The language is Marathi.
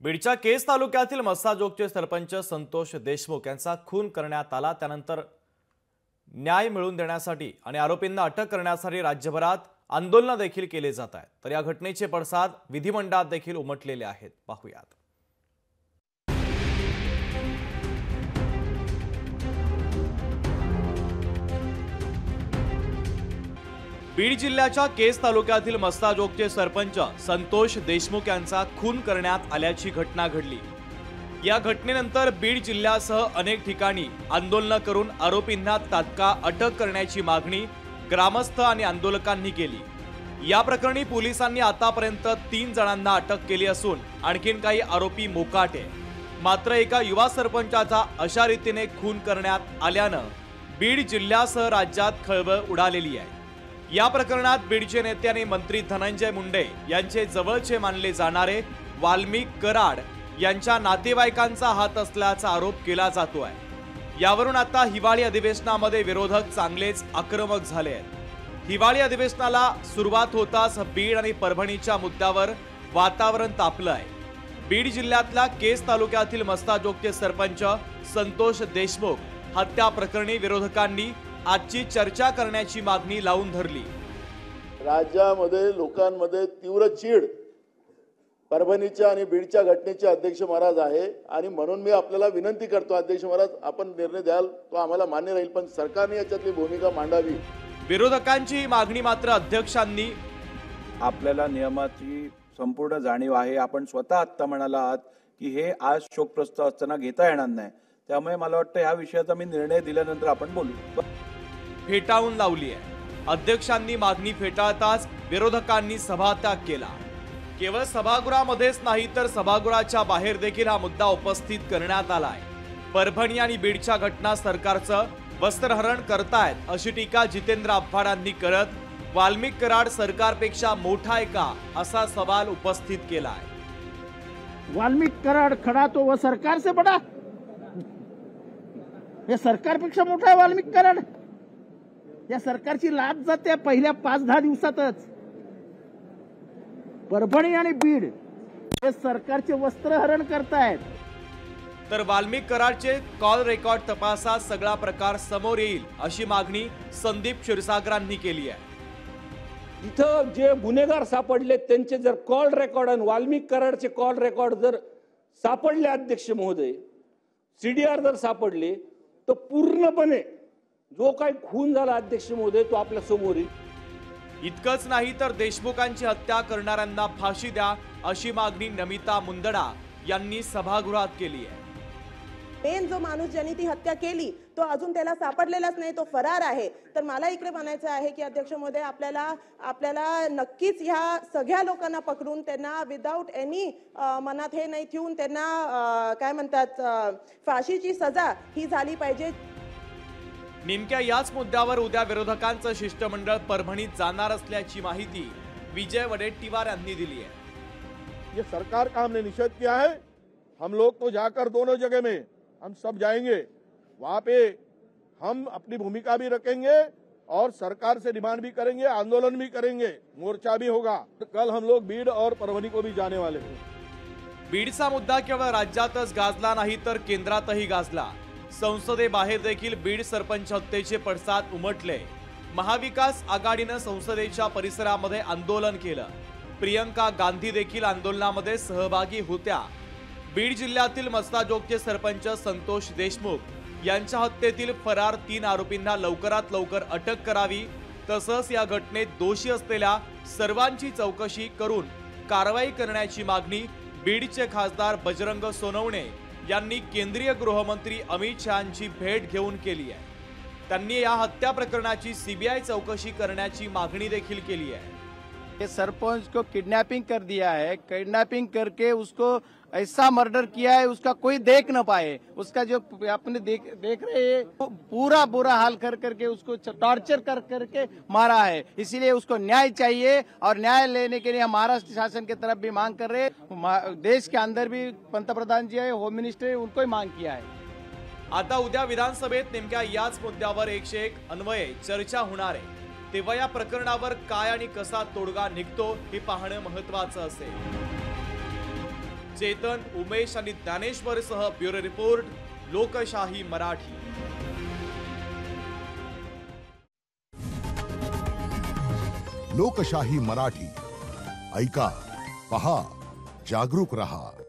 बीडच्या केज तालुक्यातील मस्साजोगचे सरपंच संतोष देशमुख यांचा खून करण्यात आला। त्यानंतर न्याय मिळवून देण्यासाठी आणि आरोपींना अटक करण्यासाठी राज्यभरात आंदोलन देखील केले जात आहेत। तर या घटनेचे पडसाद विधिमंडळात देखील उमटलेले आहेत। पाहूयात। बीड जिल्ह्याच्या केज तालुक्यातील मस्साजोगचे सरपंच संतोष देशमुख यांचा खून करण्यात आल्याची घटना घडली। या घटनेनंतर बीड जिल्ह्यासह अनेक ठिकाणी आंदोलन करून आरोपींना तात्काळ अटक करण्याची मागणी ग्रामस्थ आणि आंदोलकांनी केली। या प्रकरणी पोलिसांनी आतापर्यंत 3 जणांना अटक केली असून आणखीन काही आरोपी मोकाट आहे। मात्र एका युवा सरपंचाचा अशा रीतीने खून करण्यात आल्यानं बीड जिल्ह्यासह राज्यात खळबळ उडालेली आहे। या प्रकरणात बीडचे नेते आणि मंत्री धनंजय मुंडे यांचे जवळचे मानले जाणारे वाल्मिक कराड यांच्या नातेवाईकांचा हात असल्याचा आरोप केला जातोय। यावरून आता हिवाळी अधिवेशनामध्ये विरोधक चांगलेच आक्रमक झाले आहेत। हिवाळी अधिवेशनाला सुरुवात होताच बीड आणि परभणीच्या मुद्द्यावर वातावरण तापलं आहे। बीड जिल्ह्यातल्या केज तालुक्यातील मस्साजोगचे सरपंच संतोष देशमुख हत्या प्रकरणी विरोधकांनी आजची चर्चा करण्याची मागणी लावून धरली। राज्यामध्ये लोकांमध्ये तीव्र चीड परभणीच्या आणि बीडच्या घटनेचे अध्यक्ष महाराज आहे आणि म्हणून मी आपल्याला विनंती करतो अध्यक्ष महाराज आपण निर्णय द्याल तो आम्हाला मान्य राहील, पण सरकारने याच्यातली भूमिका मांडावी। विरोधकांची मागणी मात्र अध्यक्षांनी आपल्याला नियमाची संपूर्ण जाणीव आहे। आपण स्वतः आत्ता म्हणाला आहात की हे आज शोक प्रस्ताव असताना घेता येणार नाही, त्यामुळे मला वाटतं या विषयाचा मी निर्णय दिल्यानंतर आपण बोलू। फेटाळून लावली आहे। अध्यक्षांनी मागणी फेटाळताच विरोधकांनी सभात्याग केला। केवळ सभागृहामध्येच नाही तर सभागृहाच्या बाहेर देखील हा मुद्दा उपस्थित करण्यात आलाय। परभणी आणि बीडच्या घटना सरकारचं वस्त्रहरण करतायत अशी टीका जितेंद्र आव्हाडांनी करत वाल्मिक कराड सरकारपेक्षा मोठा आहे का असा सवाल उपस्थित केलाय। वाल्मिक कराड खड़ा तो वह सरकार से बड़ा, या सरकारपेक्षा मोठा आहे वाल्मिक कराड। या सरकारची लाच जाते पहिल्या 5-10 दिवसातच। परभणी आणि बीड हे सरकारचे वस्त्रहरण करतायत। तर वाल्मिक कराडचे कॉल रेकॉर्ड तपासात सगळा प्रकार समोर येईल अशी मागणी संदीप क्षीरसागरांनी केली आहे। इथं जे गुन्हेगार सापडले त्यांचे जर कॉल रेकॉर्ड आणि वाल्मिक कराडचे कॉल रेकॉर्ड जर सापडले अध्यक्ष महोदय, सीडीआर जर सापडले तर पूर्णपणे जो काही खून झाला अध्यक्ष महोदय तो आपल्या समोर येईल। इतकंच नाही तर देशमुखांची हत्या करणाऱ्यांना फाशी द्या अशी मागणी नमिता मुंदडा यांनी सभागृहात केली आहे। मेन जो माणूस ज्यांनी ती हत्या केली तो अजून त्याला सापडलेलाच नाही, तो फरार आहे। तर मला इकडे म्हणायचं आहे की अध्यक्ष महोदय आपल्याला नक्कीच ह्या सगळ्या लोकांना पकडून त्यांना विदाउट एनी मनात हे नाही ठेवून त्यांना काय म्हणतात फाशीची सजा ही झाली पाहिजे। नेमक्या याच मुद्द्यावर उद्या विरोधकांचं शिष्टमंडळ परभणीत जाणार असल्याची माहिती विजय वडेट्टीवार यांनी दिली आहे। ये सरकार का हमने निषेध किया है। हम लोग तो जाकर दोनों जगह में हम सब जाएंगे, वहां पे हम अपनी भूमिका भी रखेंगे और सरकार से डिमांड भी करेंगे, आंदोलन भी करेंगे, मोर्चा भी होगा। कल हम लोग बीड और परभणी को भी जाने वाले हैं। बीडचा मुद्दा केवळ राज्यातच गाजला नाही तर केंद्रातही गाजला। संसदेबाहेर देखील बीड सरपंच हत्येचे पडसाद उमटले। महाविकास आघाडीनं संसदेच्या परिसरामध्ये आंदोलन केलं। प्रियंका गांधी देखील आंदोलनामध्ये सहभागी होत्या। बीड जिल्ह्यातील मस्साजोगचे सरपंच संतोष देशमुख यांच्या हत्येतील फरार 3 आरोपींना लवकरात लवकर अटक करावी, तसंच या घटनेत दोषी असलेल्या सर्वांची चौकशी करून कारवाई करण्याची मागणी बीडचे खासदार बजरंग सोनवणे यांनी केंद्रीय गृहमंत्री अमित शहांची भेट घेऊन केली आहे। त्यांनी या हत्या प्रकरणाची सीबीआय चौकशी करण्याची मागणी देखील केली आहे। ये सरपंच को किडनैपिंग कर दिया है, किडनैपिंग करके उसको ऐसा मर्डर किया है उसका कोई देख न पाए। उसका जो अपने देख रहे हैं पूरा बुरा हाल कर करके उसको टॉर्चर कर करके मारा है। इसीलिए उसको न्याय चाहिए और न्याय लेने के लिए महाराष्ट्र शासन की तरफ भी मांग कर रहे हैं। देश के अंदर भी पंतप्रधान जी है, होम मिनिस्टर है, उनको ही मांग किया है। आता उद्या विधानसभेत नेमक्या याच मुद्द्यावर 101 अन्वये चर्चा होणार आहे। तेव्हा या प्रकरणावर काय आणि कसा तोडगा निघतो हे पाहणं महत्त्वाचं असेल। चेतन, उमेश आणि ज्ञानेश्वर सह ब्युरो रिपोर्ट, लोकशाही मराठी. लोकशाही मराठी ऐका, पहा, जागरूक रहा.